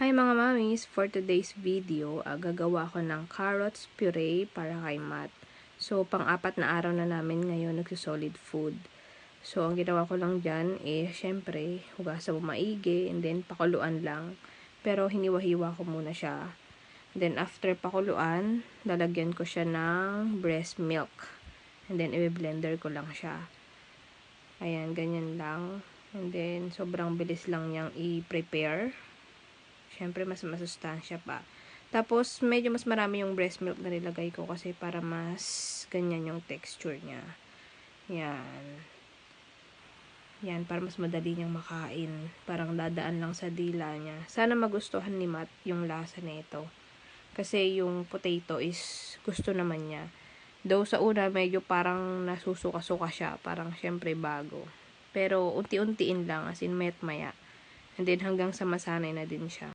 Hi mga mamis! For today's video, gagawa ko ng carrots puree para kay Matt. So, pang-apat na araw na namin ngayon nagsisolid food. So, ang ginawa ko lang dyan, syempre, hugasan mo maigi, and then pakuluan lang. Pero, hiniwa-hiwa ko muna siya. And then, after pakuluan, lalagyan ko siya ng breast milk. And then, i-blender ko lang siya. Ayan, ganyan lang. And then, sobrang bilis lang niyang i-prepare. Siyempre, mas masustansya pa. Tapos, medyo mas marami yung breast milk na nilagay ko kasi para mas ganyan yung texture niya. Yan. Yan, para mas madali niyang makain. Parang dadaan lang sa dila niya. Sana magustuhan ni Matt yung lasa nito. Kasi yung potato is gusto naman niya. Though sa una, medyo parang nasusuka-suka siya. Parang syempre bago. Pero, unti-untiin lang. As in, mayat maya. And then, hanggang sa masanay na din siya.